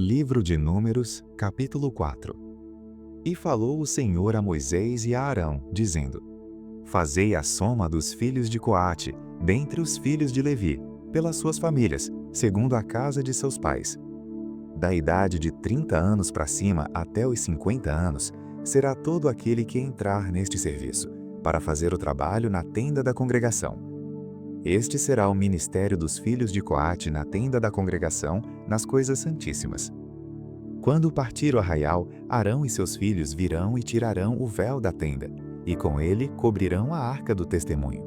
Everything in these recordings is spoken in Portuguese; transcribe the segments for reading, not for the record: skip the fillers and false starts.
Livro de Números, capítulo 4. E falou o Senhor a Moisés e a Arão, dizendo: Fazei a soma dos filhos de Coate, dentre os filhos de Levi, pelas suas famílias, segundo a casa de seus pais. Da idade de 30 anos para cima até os 50 anos, será todo aquele que entrar neste serviço, para fazer o trabalho na tenda da congregação. Este será o ministério dos filhos de Coate na tenda da congregação, nas coisas santíssimas. Quando partir o arraial, Arão e seus filhos virão e tirarão o véu da tenda, e com ele cobrirão a arca do testemunho.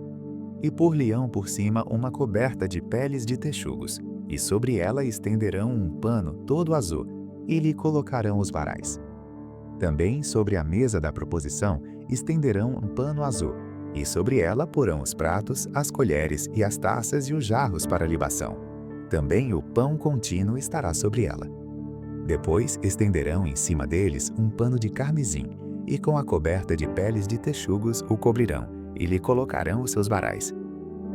E por-lhe-ão por cima uma coberta de peles de texugos, e sobre ela estenderão um pano todo azul, e lhe colocarão os varais. Também sobre a mesa da proposição estenderão um pano azul, e sobre ela porão os pratos, as colheres e as taças e os jarros para libação. Também o pão contínuo estará sobre ela. Depois estenderão em cima deles um pano de carmesim, e com a coberta de peles de texugos o cobrirão, e lhe colocarão os seus varais.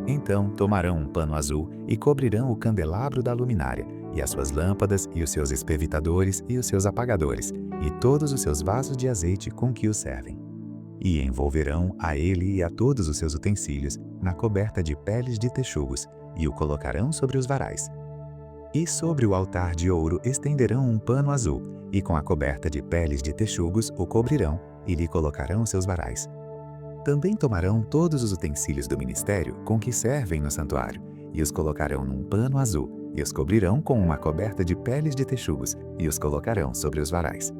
Então tomarão um pano azul e cobrirão o candelabro da luminária, e as suas lâmpadas, e os seus espevitadores, e os seus apagadores, e todos os seus vasos de azeite com que o servem. E envolverão a ele e a todos os seus utensílios na coberta de peles de texugos, e o colocarão sobre os varais. E sobre o altar de ouro estenderão um pano azul, e com a coberta de peles de texugos o cobrirão, e lhe colocarão seus varais. Também tomarão todos os utensílios do ministério com que servem no santuário, e os colocarão num pano azul, e os cobrirão com uma coberta de peles de texugos, e os colocarão sobre os varais.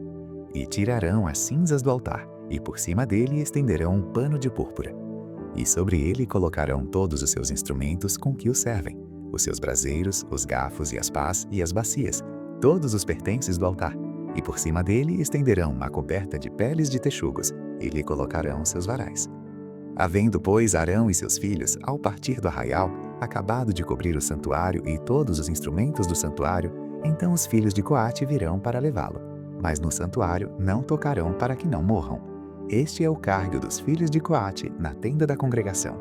E tirarão as cinzas do altar, e por cima dele estenderão um pano de púrpura. E sobre ele colocarão todos os seus instrumentos com que o servem, os seus braseiros, os garfos e as pás e as bacias, todos os pertences do altar. E por cima dele estenderão uma coberta de peles de texugos, e lhe colocarão seus varais. Havendo, pois, Arão e seus filhos, ao partir do arraial, acabado de cobrir o santuário e todos os instrumentos do santuário, então os filhos de Coate virão para levá-lo. Mas no santuário não tocarão para que não morram. Este é o cargo dos filhos de Coate na tenda da congregação.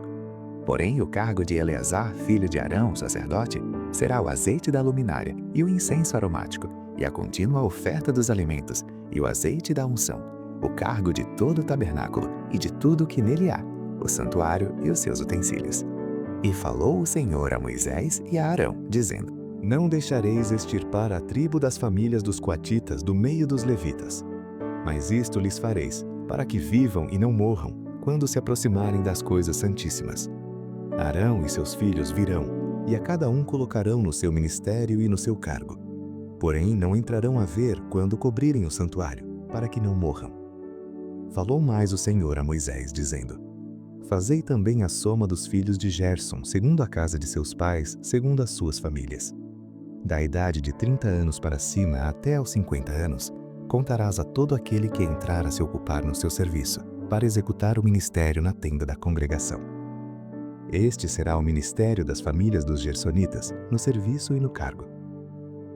Porém, o cargo de Eleazar, filho de Arão, sacerdote, será o azeite da luminária e o incenso aromático, e a contínua oferta dos alimentos, e o azeite da unção, o cargo de todo o tabernáculo e de tudo o que nele há, o santuário e os seus utensílios. E falou o Senhor a Moisés e a Arão, dizendo: Não deixareis extirpar a tribo das famílias dos coatitas do meio dos levitas. Mas isto lhes fareis, para que vivam e não morram, quando se aproximarem das coisas santíssimas. Arão e seus filhos virão, e a cada um colocarão no seu ministério e no seu cargo. Porém não entrarão a ver quando cobrirem o santuário, para que não morram. Falou mais o Senhor a Moisés, dizendo: Fazei também a soma dos filhos de Gerson, segundo a casa de seus pais, segundo as suas famílias. Da idade de 30 anos para cima até aos 50 anos, contarás a todo aquele que entrar a se ocupar no seu serviço, para executar o ministério na tenda da congregação. Este será o ministério das famílias dos gersonitas, no serviço e no cargo.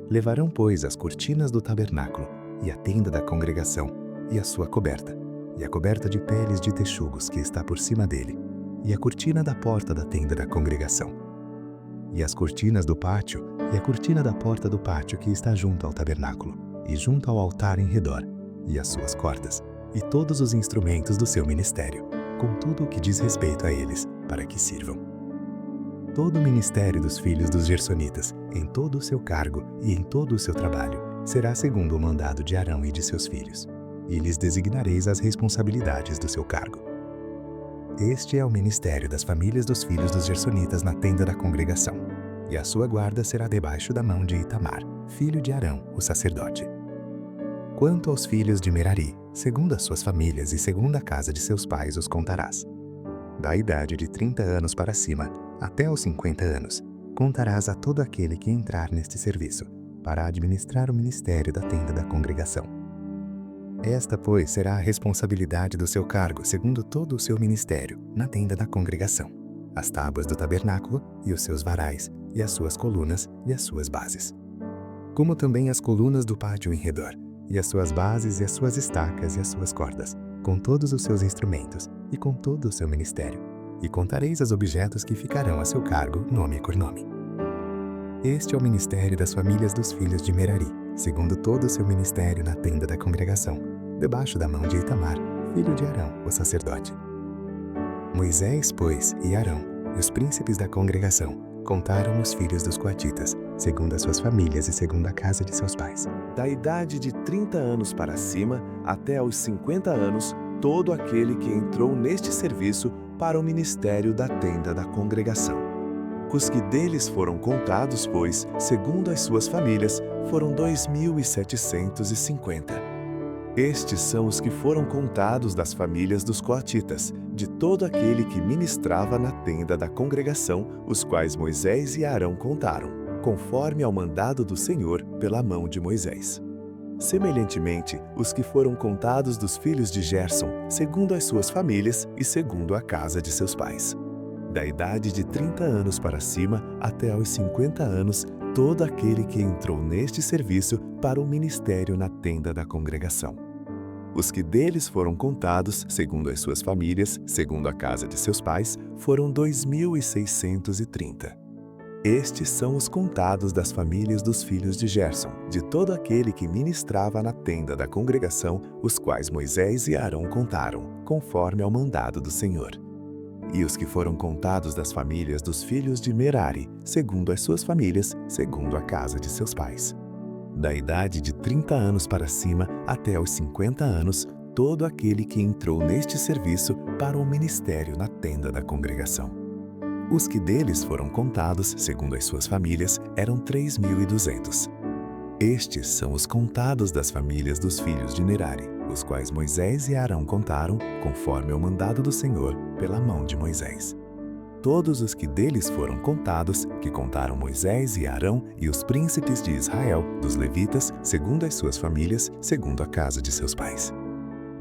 Levarão, pois, as cortinas do tabernáculo, e a tenda da congregação, e a sua coberta, e a coberta de peles de texugos que está por cima dele, e a cortina da porta da tenda da congregação, e as cortinas do pátio, e a cortina da porta do pátio que está junto ao tabernáculo, e junto ao altar em redor, e as suas cordas, e todos os instrumentos do seu ministério, com tudo o que diz respeito a eles, para que sirvam. Todo o ministério dos filhos dos gersonitas, em todo o seu cargo e em todo o seu trabalho, será segundo o mandado de Arão e de seus filhos, e lhes designareis as responsabilidades do seu cargo. Este é o ministério das famílias dos filhos dos gersonitas na tenda da congregação, e a sua guarda será debaixo da mão de Itamar, filho de Arão, o sacerdote. Quanto aos filhos de Merari, segundo as suas famílias e segundo a casa de seus pais os contarás. Da idade de 30 anos para cima, até aos 50 anos, contarás a todo aquele que entrar neste serviço, para administrar o ministério da tenda da congregação. Esta, pois, será a responsabilidade do seu cargo, segundo todo o seu ministério, na tenda da congregação, as tábuas do tabernáculo, e os seus varais, e as suas colunas, e as suas bases. Como também as colunas do pátio em redor, e as suas bases, e as suas estacas, e as suas cordas, com todos os seus instrumentos, e com todo o seu ministério. E contareis os objetos que ficarão a seu cargo, nome por nome. Este é o ministério das famílias dos filhos de Merari, segundo todo o seu ministério na tenda da congregação, debaixo da mão de Itamar, filho de Arão, o sacerdote. Moisés, pois, e Arão, e os príncipes da congregação, contaram os filhos dos coatitas, segundo as suas famílias e segundo a casa de seus pais. Da idade de 30 anos para cima até aos 50 anos, todo aquele que entrou neste serviço para o ministério da tenda da congregação. Os que deles foram contados, pois, segundo as suas famílias, foram 2.750. Estes são os que foram contados das famílias dos coatitas, de todo aquele que ministrava na tenda da congregação, os quais Moisés e Arão contaram, conforme ao mandado do Senhor pela mão de Moisés. Semelhantemente, os que foram contados dos filhos de Gerson, segundo as suas famílias e segundo a casa de seus pais. Da idade de 30 anos para cima até aos 50 anos, todo aquele que entrou neste serviço para o ministério na tenda da congregação. Os que deles foram contados, segundo as suas famílias, segundo a casa de seus pais, foram 2.630. Estes são os contados das famílias dos filhos de Gerson, de todo aquele que ministrava na tenda da congregação, os quais Moisés e Arão contaram, conforme ao mandado do Senhor. E os que foram contados das famílias dos filhos de Merari, segundo as suas famílias, segundo a casa de seus pais. Da idade de 30 anos para cima até os 50 anos, todo aquele que entrou neste serviço para o ministério na tenda da congregação. Os que deles foram contados, segundo as suas famílias, eram 3.200. Estes são os contados das famílias dos filhos de Merari, os quais Moisés e Arão contaram, conforme ao mandado do Senhor, pela mão de Moisés. Todos os que deles foram contados, que contaram Moisés e Arão e os príncipes de Israel, dos levitas, segundo as suas famílias, segundo a casa de seus pais.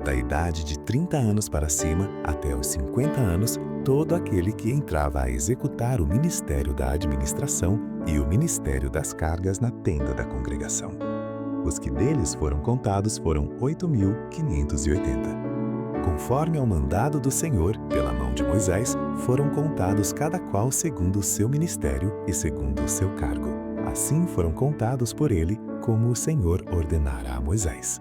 Da idade de 30 anos para cima até os 50 anos, todo aquele que entrava a executar o ministério da administração e o ministério das cargas na tenda da congregação. Os que deles foram contados foram 8.580. Conforme ao mandado do Senhor, pela mão de Moisés, foram contados cada qual segundo o seu ministério e segundo o seu cargo. Assim foram contados por ele, como o Senhor ordenara a Moisés.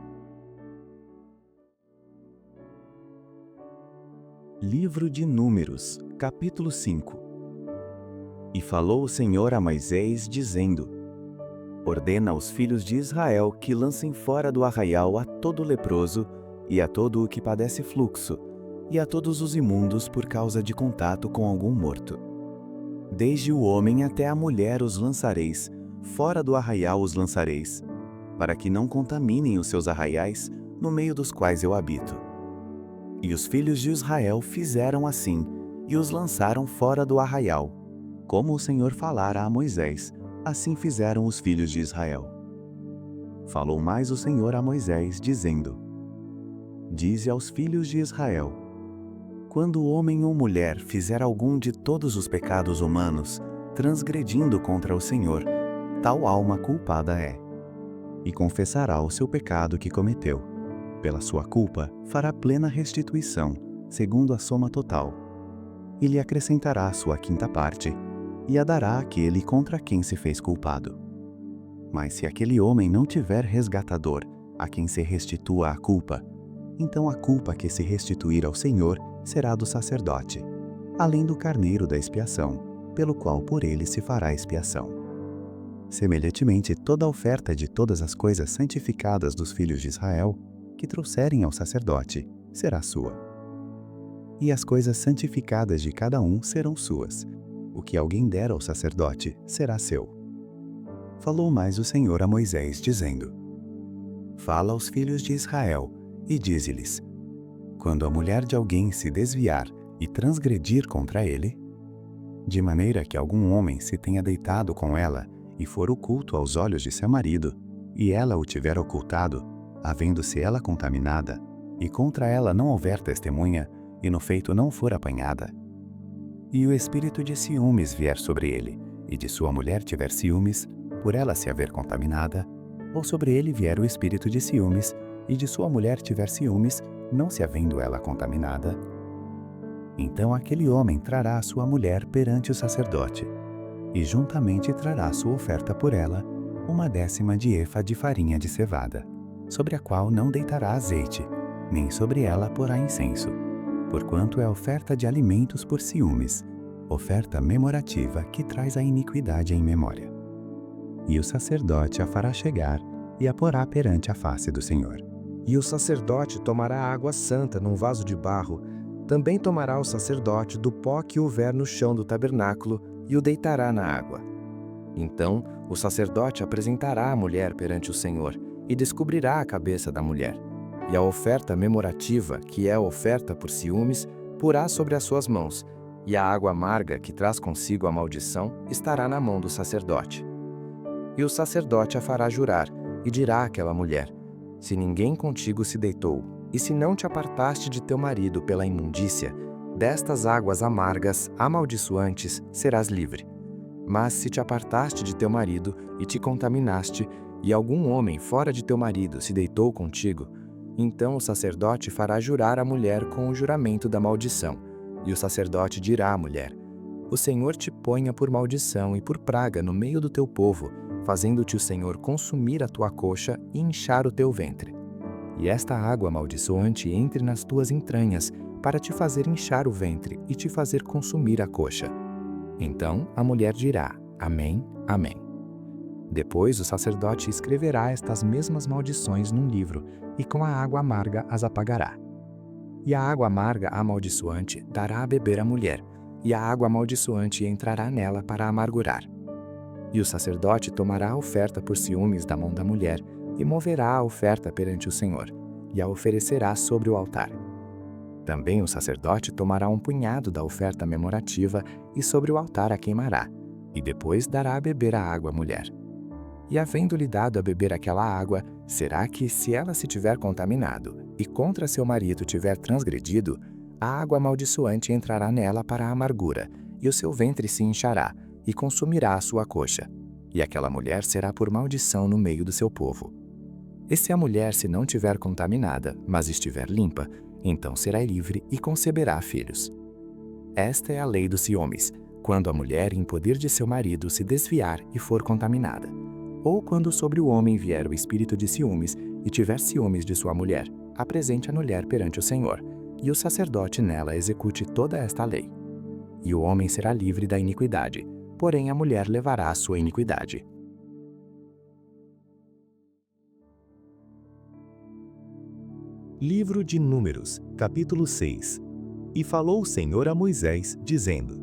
Livro de Números, capítulo 5. E falou o Senhor a Moisés, dizendo: Ordena aos filhos de Israel que lancem fora do arraial a todo leproso, e a todo o que padece fluxo, e a todos os imundos por causa de contato com algum morto. Desde o homem até a mulher os lançareis, fora do arraial os lançareis, para que não contaminem os seus arraiais, no meio dos quais eu habito. E os filhos de Israel fizeram assim, e os lançaram fora do arraial. Como o Senhor falara a Moisés, assim fizeram os filhos de Israel. Falou mais o Senhor a Moisés, dizendo: Dize aos filhos de Israel: Quando homem ou mulher fizer algum de todos os pecados humanos, transgredindo contra o Senhor, tal alma culpada é, e confessará o seu pecado que cometeu. Pela sua culpa, fará plena restituição, segundo a soma total, e lhe acrescentará sua quinta parte, e a dará àquele contra quem se fez culpado. Mas se aquele homem não tiver resgatador, a quem se restitua a culpa, então a culpa que se restituir ao Senhor será do sacerdote, além do carneiro da expiação, pelo qual por ele se fará expiação. Semelhantemente, toda a oferta de todas as coisas santificadas dos filhos de Israel, que trouxerem ao sacerdote, será sua. E as coisas santificadas de cada um serão suas. O que alguém der ao sacerdote será seu. Falou mais o Senhor a Moisés, dizendo: Fala aos filhos de Israel, e dize-lhes: Quando a mulher de alguém se desviar e transgredir contra ele, de maneira que algum homem se tenha deitado com ela e for oculto aos olhos de seu marido, e ela o tiver ocultado, havendo-se ela contaminada, e contra ela não houver testemunha, e no feito não for apanhada, e o espírito de ciúmes vier sobre ele, e de sua mulher tiver ciúmes, por ela se haver contaminada, ou sobre ele vier o espírito de ciúmes, e de sua mulher tiver ciúmes, não se havendo ela contaminada, então aquele homem trará a sua mulher perante o sacerdote, e juntamente trará sua oferta por ela, 1/10 de efa de farinha de cevada, sobre a qual não deitará azeite, nem sobre ela porá incenso, porquanto é oferta de alimentos por ciúmes, oferta memorativa que traz a iniquidade em memória. E o sacerdote a fará chegar e a porá perante a face do Senhor. E o sacerdote tomará água santa num vaso de barro. Também tomará o sacerdote do pó que houver no chão do tabernáculo e o deitará na água. Então o sacerdote apresentará a mulher perante o Senhor e descobrirá a cabeça da mulher. E a oferta memorativa, que é a oferta por ciúmes, porá sobre as suas mãos, e a água amarga, que traz consigo a maldição, estará na mão do sacerdote. E o sacerdote a fará jurar, e dirá àquela mulher: se ninguém contigo se deitou, e se não te apartaste de teu marido pela imundícia, destas águas amargas, amaldiçoantes, serás livre. Mas se te apartaste de teu marido e te contaminaste, e algum homem fora de teu marido se deitou contigo, então o sacerdote fará jurar a mulher com o juramento da maldição. E o sacerdote dirá à mulher: o Senhor te ponha por maldição e por praga no meio do teu povo, fazendo-te o Senhor consumir a tua coxa e inchar o teu ventre. E esta água amaldiçoante entre nas tuas entranhas, para te fazer inchar o ventre e te fazer consumir a coxa. Então a mulher dirá: Amém, Amém. Depois o sacerdote escreverá estas mesmas maldições num livro, e com a água amarga as apagará. E a água amarga amaldiçoante dará a beber à mulher, e a água amaldiçoante entrará nela para amargurar. E o sacerdote tomará a oferta por ciúmes da mão da mulher, e moverá a oferta perante o Senhor, e a oferecerá sobre o altar. Também o sacerdote tomará um punhado da oferta memorativa e sobre o altar a queimará, e depois dará a beber a água à mulher. E havendo-lhe dado a beber aquela água, será que, se ela se tiver contaminado, e contra seu marido tiver transgredido, a água amaldiçoante entrará nela para a amargura, e o seu ventre se inchará, e consumirá a sua coxa. E aquela mulher será por maldição no meio do seu povo. E se a mulher se não tiver contaminada, mas estiver limpa, então será livre e conceberá filhos. Esta é a lei dos ciúmes, quando a mulher em poder de seu marido se desviar e for contaminada, ou quando sobre o homem vier o espírito de ciúmes e tiver ciúmes de sua mulher, apresente a mulher perante o Senhor, e o sacerdote nela execute toda esta lei. E o homem será livre da iniquidade, porém a mulher levará a sua iniquidade. Livro de Números, capítulo 6. E falou o Senhor a Moisés, dizendo: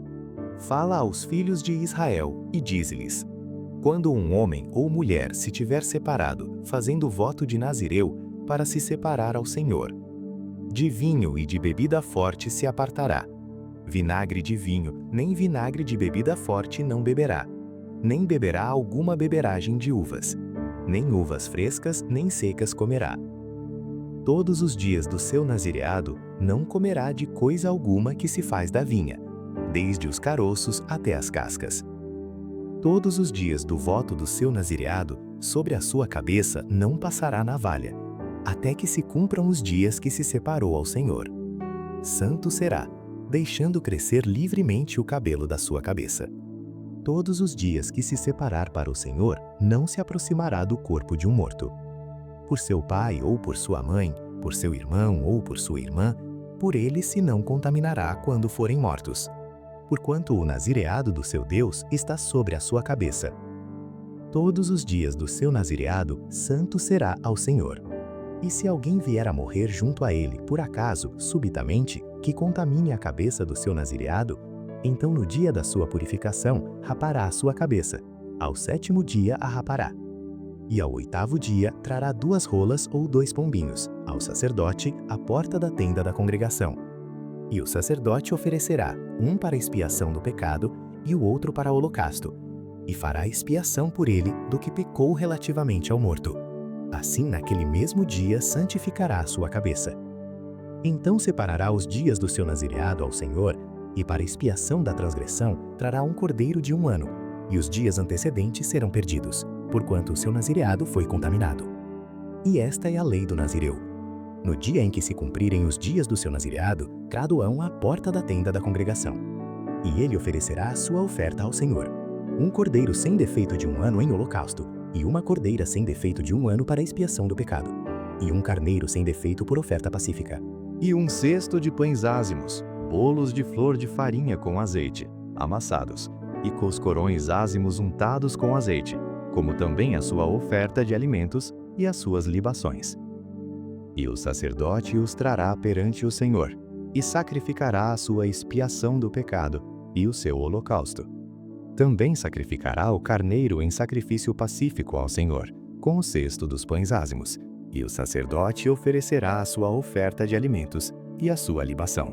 Fala aos filhos de Israel e dize-lhes: quando um homem ou mulher se tiver separado, fazendo voto de Nazireu, para se separar ao Senhor, de vinho e de bebida forte se apartará. Vinagre de vinho, nem vinagre de bebida forte não beberá, nem beberá alguma beberagem de uvas, nem uvas frescas nem secas comerá. Todos os dias do seu nazireado não comerá de coisa alguma que se faz da vinha, desde os caroços até as cascas. Todos os dias do voto do seu nazireado, sobre a sua cabeça não passará navalha, até que se cumpram os dias que se separou ao Senhor. Santo será, deixando crescer livremente o cabelo da sua cabeça. Todos os dias que se separar para o Senhor, não se aproximará do corpo de um morto. Por seu pai ou por sua mãe, por seu irmão ou por sua irmã, por ele se não contaminará quando forem mortos, porquanto o nazireado do seu Deus está sobre a sua cabeça. Todos os dias do seu nazireado, santo será ao Senhor. E se alguém vier a morrer junto a ele, por acaso, subitamente, que contamine a cabeça do seu nazireado, então no dia da sua purificação, rapará a sua cabeça. Ao 7º dia a rapará. E ao 8º dia trará 2 rolas ou 2 pombinhos, ao sacerdote, à porta da tenda da congregação. E o sacerdote oferecerá, um para expiação do pecado e o outro para holocausto, e fará expiação por ele do que pecou relativamente ao morto. Assim, naquele mesmo dia, santificará a sua cabeça. Então separará os dias do seu nazireado ao Senhor, e para expiação da transgressão trará um cordeiro de 1 ano, e os dias antecedentes serão perdidos, porquanto o seu nazireado foi contaminado. E esta é a lei do nazireu. No dia em que se cumprirem os dias do seu nazireado, trá-lo-ão à porta da tenda da congregação. E ele oferecerá a sua oferta ao Senhor: um cordeiro sem defeito de 1 ano em holocausto, e uma cordeira sem defeito de 1 ano para a expiação do pecado, e um carneiro sem defeito por oferta pacífica. E um cesto de pães ázimos, bolos de flor de farinha com azeite, amassados, e coscorões ázimos untados com azeite, como também a sua oferta de alimentos e as suas libações. E o sacerdote os trará perante o Senhor, e sacrificará a sua expiação do pecado e o seu holocausto. Também sacrificará o carneiro em sacrifício pacífico ao Senhor, com o cesto dos pães ázimos, e o sacerdote oferecerá a sua oferta de alimentos e a sua libação.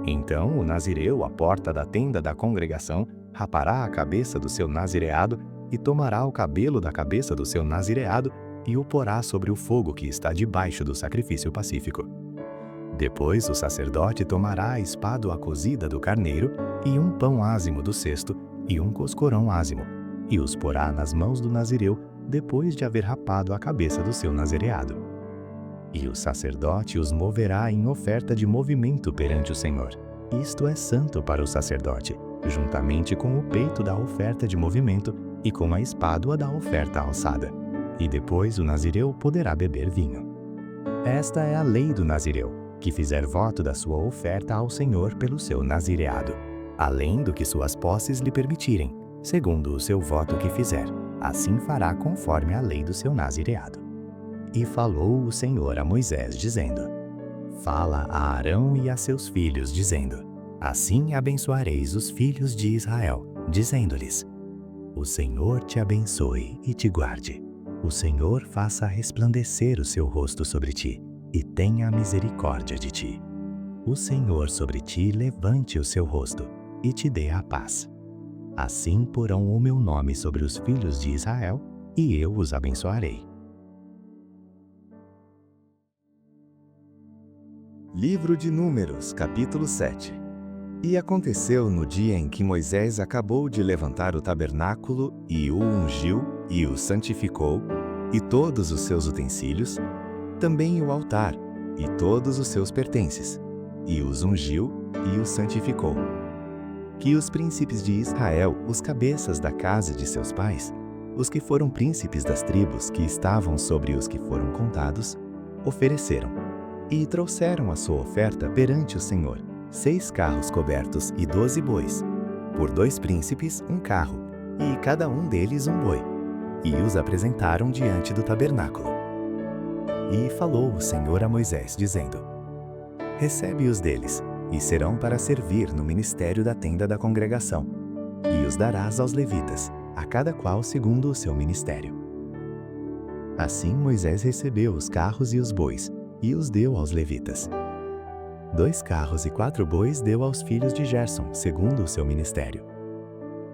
Então o nazireu, à porta da tenda da congregação, rapará a cabeça do seu nazireado e tomará o cabelo da cabeça do seu nazireado e o porá sobre o fogo que está debaixo do sacrifício pacífico. Depois o sacerdote tomará a espádua cozida do carneiro e um pão ázimo do cesto e um coscorão ázimo, e os porá nas mãos do nazireu depois de haver rapado a cabeça do seu nazireado. E o sacerdote os moverá em oferta de movimento perante o Senhor. Isto é santo para o sacerdote, juntamente com o peito da oferta de movimento e com a espádua da oferta alçada. E depois o nazireu poderá beber vinho. Esta é a lei do nazireu, que fizer voto da sua oferta ao Senhor pelo seu nazireado, além do que suas posses lhe permitirem, segundo o seu voto que fizer. Assim fará conforme a lei do seu nazireado. E falou o Senhor a Moisés, dizendo: Fala a Arão e a seus filhos, dizendo: Assim abençoareis os filhos de Israel, dizendo-lhes: O Senhor te abençoe e te guarde. O Senhor faça resplandecer o seu rosto sobre ti e tenha misericórdia de ti. O Senhor sobre ti levante o seu rosto e te dê a paz. Assim porão o meu nome sobre os filhos de Israel, e eu os abençoarei. Livro de Números, capítulo 7. E aconteceu no dia em que Moisés acabou de levantar o tabernáculo, e o ungiu, e o santificou, e todos os seus utensílios, também o altar, e todos os seus pertences, e os ungiu, e os santificou. Que os príncipes de Israel, os cabeças da casa de seus pais, os que foram príncipes das tribos que estavam sobre os que foram contados, ofereceram, e trouxeram a sua oferta perante o Senhor, 6 carros cobertos e 12 bois, por 2 príncipes um carro, e cada um deles um boi, e os apresentaram diante do tabernáculo. E falou o Senhor a Moisés, dizendo: Recebe-os deles, e serão para servir no ministério da tenda da congregação, e os darás aos levitas, a cada qual segundo o seu ministério. Assim Moisés recebeu os carros e os bois, e os deu aos levitas. 2 carros e 4 bois deu aos filhos de Gerson, segundo o seu ministério.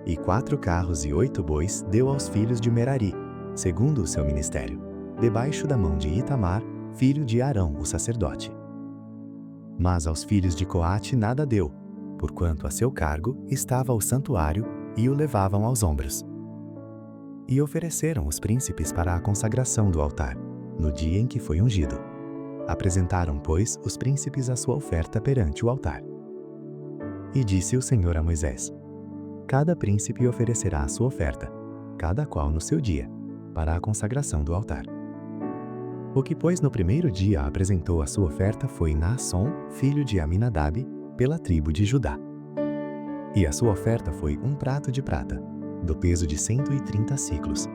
E 4 carros e 8 bois deu aos filhos de Merari, segundo o seu ministério, debaixo da mão de Itamar, filho de Arão, o sacerdote. Mas aos filhos de Coate nada deu, porquanto a seu cargo estava o santuário e o levavam aos ombros. E ofereceram os príncipes para a consagração do altar, no dia em que foi ungido. Apresentaram, pois, os príncipes a sua oferta perante o altar. E disse o Senhor a Moisés: Cada príncipe oferecerá a sua oferta, cada qual no seu dia, para a consagração do altar. O que, pois, no primeiro dia apresentou a sua oferta foi Naasson, filho de Aminadab, pela tribo de Judá. E a sua oferta foi um prato de prata, do peso de 130 siclos,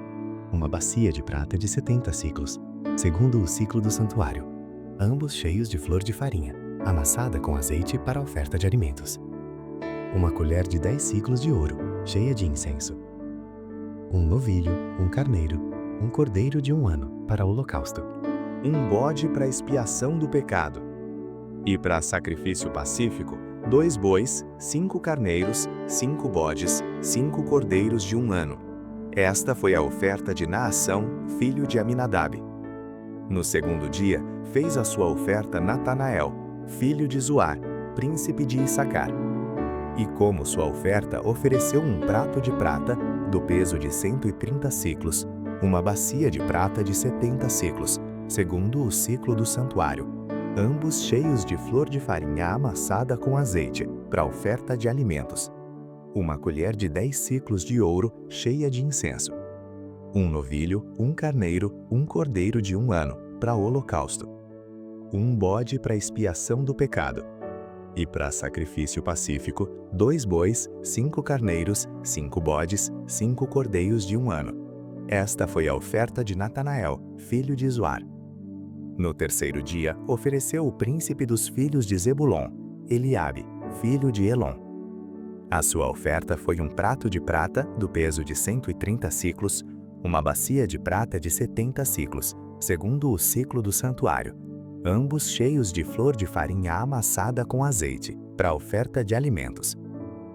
uma bacia de prata de 70 siclos, segundo o ciclo do santuário, ambos cheios de flor de farinha, amassada com azeite para a oferta de alimentos. Uma colher de 10 siclos de ouro, cheia de incenso. Um novilho, um carneiro, um cordeiro de 1 ano, para o holocausto. Um bode para expiação do pecado. E para sacrifício pacífico, 2 bois, 5 carneiros, 5 bodes, 5 cordeiros de 1 ano. Esta foi a oferta de Naassão, filho de Aminadab. No segundo dia, fez a sua oferta Natanael, filho de Zuar, príncipe de Issacar. E como sua oferta ofereceu um prato de prata, do peso de 130 siclos, uma bacia de prata de 70 siclos, segundo o ciclo do santuário, ambos cheios de flor de farinha amassada com azeite, para oferta de alimentos. Uma colher de 10 siclos de ouro, cheia de incenso. um novilho, um carneiro, um cordeiro de 1 ano, para holocausto, um bode para expiação do pecado, e para sacrifício pacífico, 2 bois, 5 carneiros, 5 bodes, 5 cordeiros de 1 ano. Esta foi a oferta de Natanael, filho de Zoar. No terceiro dia, ofereceu o príncipe dos filhos de Zebulon, Eliabe, filho de Elon. A sua oferta foi um prato de prata, do peso de 130 siclos, uma bacia de prata de 70 siclos, segundo o ciclo do santuário, ambos cheios de flor de farinha amassada com azeite, para oferta de alimentos.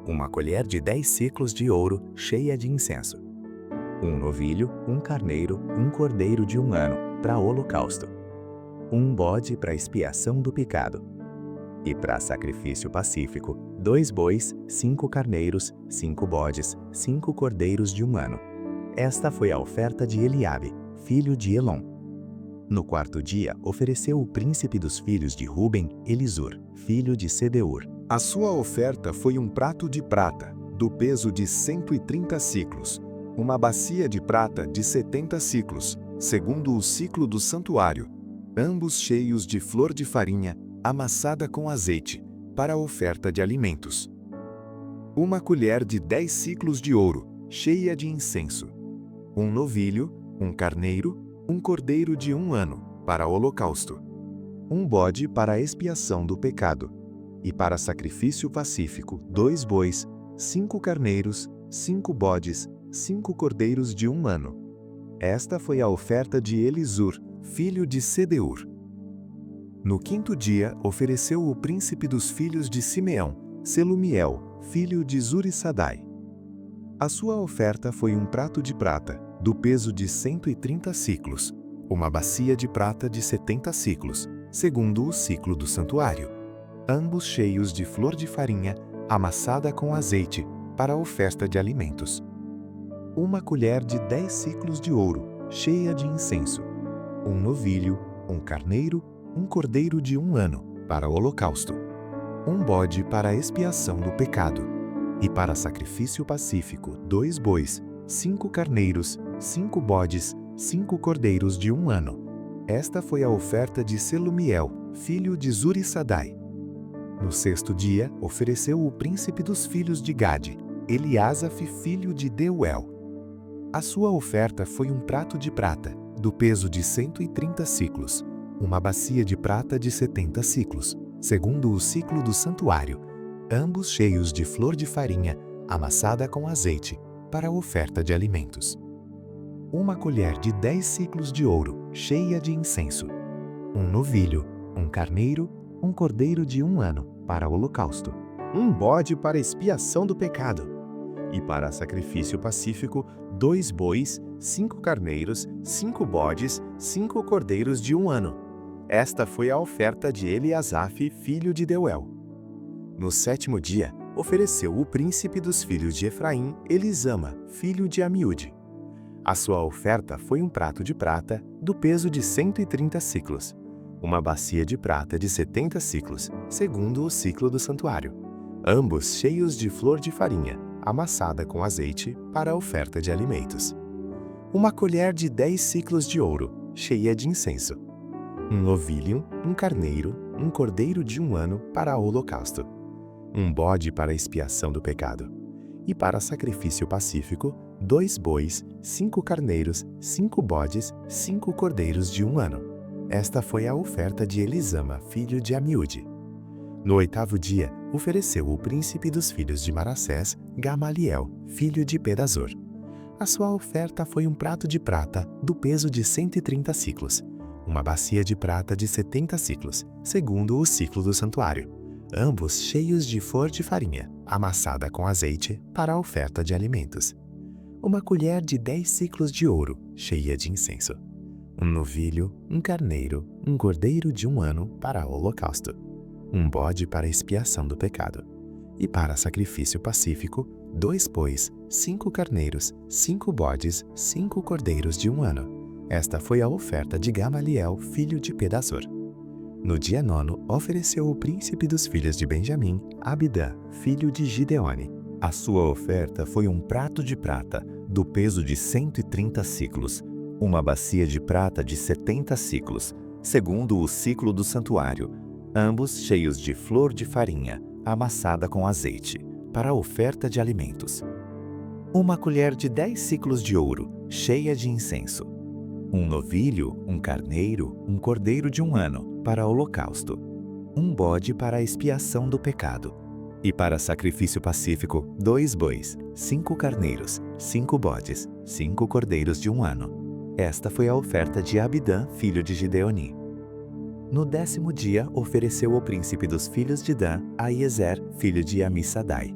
Uma colher de 10 siclos de ouro, cheia de incenso. Um novilho, um carneiro, um cordeiro de 1 ano, para holocausto. Um bode para expiação do pecado. E para sacrifício pacífico, 2 bois, 5 carneiros, 5 bodes, 5 cordeiros de 1 ano. Esta foi a oferta de Eliabe, filho de Elon. No quarto dia, ofereceu o príncipe dos filhos de Ruben, Elisur, filho de Sedeur. A sua oferta foi um prato de prata, do peso de 130 siclos, uma bacia de prata de 70 siclos, segundo o ciclo do santuário, ambos cheios de flor de farinha, amassada com azeite, para a oferta de alimentos. Uma colher de 10 siclos de ouro, cheia de incenso. Um novilho, um carneiro, um cordeiro de 1 ano, para holocausto. Um bode para a expiação do pecado. E para sacrifício pacífico, 2 bois, 5 carneiros, 5 bodes, 5 cordeiros de 1 ano. Esta foi a oferta de Elisur, filho de Sedeur. No quinto dia, ofereceu o príncipe dos filhos de Simeão, Selumiel, filho de Zurissadai. A sua oferta foi um prato de prata, do peso de 130 siclos, uma bacia de prata de 70 siclos, segundo o ciclo do santuário, ambos cheios de flor de farinha, amassada com azeite, para a oferta de alimentos. Uma colher de 10 siclos de ouro, cheia de incenso. Um novilho, um carneiro, um cordeiro de 1 ano, para o holocausto. Um bode para a expiação do pecado. E para sacrifício pacífico, 2 bois, 5 carneiros, 5 bodes, 5 cordeiros de 1 ano. Esta foi a oferta de Selumiel, filho de Zurissadai. No sexto dia, ofereceu o príncipe dos filhos de Gade, Eliasaf, filho de Deuel. A sua oferta foi um prato de prata, do peso de 130 siclos, uma bacia de prata de 70 siclos, segundo o ciclo do santuário, ambos cheios de flor de farinha, amassada com azeite, para a oferta de alimentos. Uma colher de 10 siclos de ouro, cheia de incenso. Um novilho, um carneiro, um cordeiro de 1 ano, para o holocausto. Um bode para expiação do pecado. E para sacrifício pacífico, 2 bois, 5 carneiros, 5 bodes, 5 cordeiros de 1 ano. Esta foi a oferta de Eliasaf, filho de Deuel. No sétimo dia, ofereceu o príncipe dos filhos de Efraim, Elisama, filho de Amiúde. A sua oferta foi um prato de prata, do peso de 130 siclos, uma bacia de prata de 70 siclos, segundo o ciclo do santuário, ambos cheios de flor de farinha, amassada com azeite, para a oferta de alimentos. Uma colher de 10 siclos de ouro, cheia de incenso. Um novilho, um carneiro, um cordeiro de 1 ano, para o holocausto. Um bode para a expiação do pecado. E para sacrifício pacífico, 2 bois, 5 carneiros, 5 bodes, 5 cordeiros de 1 ano. Esta foi a oferta de Elisama, filho de Amiúde. No oitavo dia, ofereceu o príncipe dos filhos de Manassés, Gamaliel, filho de Pedazor. A sua oferta foi um prato de prata, do peso de 130 siclos, uma bacia de prata de 70 siclos, segundo o ciclo do santuário, ambos cheios de flor de farinha, amassada com azeite, para a oferta de alimentos. Uma colher de 10 siclos de ouro, cheia de incenso. Um novilho, um carneiro, um cordeiro de 1 ano, para o holocausto. Um bode para expiação do pecado. E para sacrifício pacífico, 2 bois, 5 carneiros, 5 bodes, 5 cordeiros de 1 ano. Esta foi a oferta de Gamaliel, filho de Pedazor. No dia 9, ofereceu o príncipe dos filhos de Benjamim, Abidã, filho de Gideone. A sua oferta foi um prato de prata, do peso de 130 siclos, uma bacia de prata de 70 siclos, segundo o ciclo do santuário, ambos cheios de flor de farinha, amassada com azeite, para a oferta de alimentos. Uma colher de 10 siclos de ouro, cheia de incenso. Um novilho, um carneiro, um cordeiro de 1 ano, para holocausto. Um bode para a expiação do pecado. E para sacrifício pacífico, 2 bois, 5 carneiros, 5 bodes, 5 cordeiros de 1 ano. Esta foi a oferta de Abidã, filho de Gideoni. No 10º dia, ofereceu o príncipe dos filhos de Dan, Aiezer, filho de Amissadai.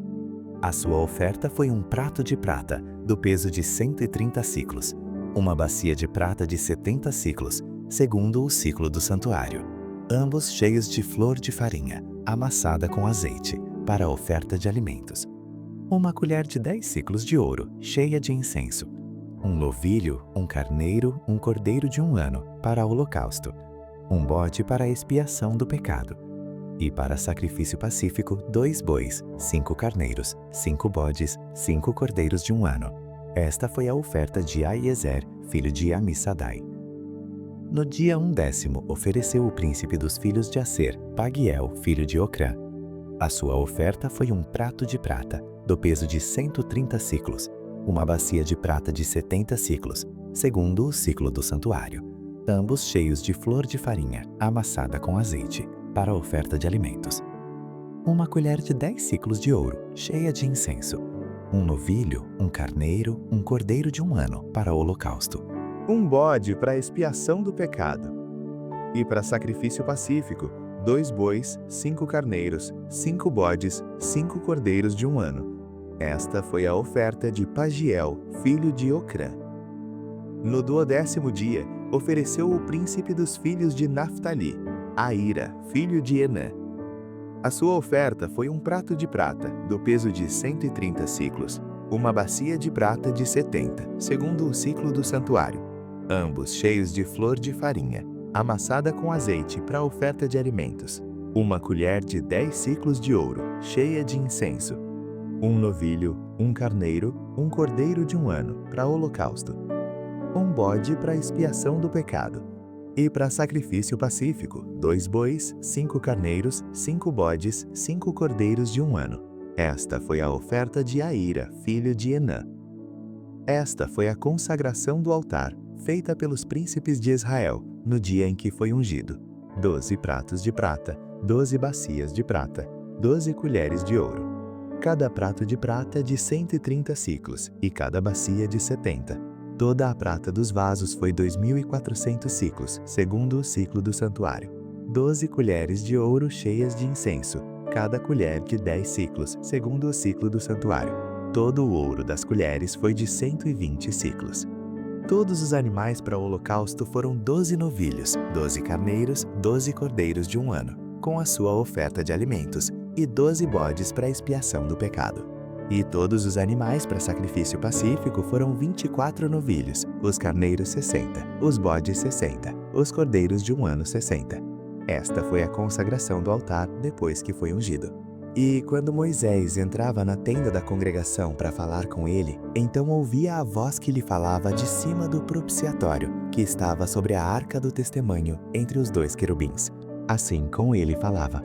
A sua oferta foi um prato de prata, do peso de 130 siclos, uma bacia de prata de 70 siclos, segundo o ciclo do santuário, ambos cheios de flor de farinha, amassada com azeite, para a oferta de alimentos. Uma colher de 10 siclos de ouro, cheia de incenso. Um novilho, um carneiro, um cordeiro de 1 ano, para o holocausto. Um bode para a expiação do pecado. E para sacrifício pacífico, 2 bois, 5 carneiros, 5 bodes, 5 cordeiros de 1 ano. Esta foi a oferta de Aiezer, filho de Amissadai. No dia 10º, ofereceu o príncipe dos filhos de Aser, Pagiel, filho de Ocrã. A sua oferta foi um prato de prata, do peso de 130 siclos, uma bacia de prata de 70 siclos, segundo o ciclo do santuário, ambos cheios de flor de farinha, amassada com azeite, para a oferta de alimentos. Uma colher de 10 siclos de ouro, cheia de incenso. Um novilho, um carneiro, um cordeiro de 1 ano, para o holocausto. Um bode para a expiação do pecado. E para sacrifício pacífico, 2 bois, 5 carneiros, 5 bodes, 5 cordeiros de 1 ano. Esta foi a oferta de Pagiel, filho de Ocrã. No 12º dia, ofereceu o príncipe dos filhos de Naftali, Aira, filho de Enã. A sua oferta foi um prato de prata, do peso de 130 siclos, uma bacia de prata de 70, segundo o ciclo do santuário, ambos cheios de flor de farinha, amassada com azeite para a oferta de alimentos. Uma colher de 10 siclos de ouro, cheia de incenso. Um novilho, um carneiro, um cordeiro de 1 ano, para holocausto. Um bode para expiação do pecado. E para sacrifício pacífico, 2 bois, 5 carneiros, 5 bodes, 5 cordeiros de 1 ano. Esta foi a oferta de Aira, filho de Enã. Esta foi a consagração do altar, feita pelos príncipes de Israel, no dia em que foi ungido. 12 pratos de prata, 12 bacias de prata, 12 colheres de ouro. Cada prato de prata de 130 siclos, e cada bacia de 70. Toda a prata dos vasos foi 2.400 siclos, segundo o ciclo do santuário. 12 colheres de ouro cheias de incenso, cada colher de 10 siclos, segundo o ciclo do santuário. Todo o ouro das colheres foi de 120 siclos. Todos os animais para o holocausto foram 12 novilhos, 12 carneiros, 12 cordeiros de 1 ano, com a sua oferta de alimentos, e 12 bodes para a expiação do pecado. E todos os animais para sacrifício pacífico foram 24 novilhos, os carneiros 60, os bodes 60, os cordeiros de 1 ano 60. Esta foi a consagração do altar depois que foi ungido. E quando Moisés entrava na tenda da congregação para falar com ele, então ouvia a voz que lhe falava de cima do propiciatório, que estava sobre a arca do testemunho, entre os 2 querubins. Assim com ele falava.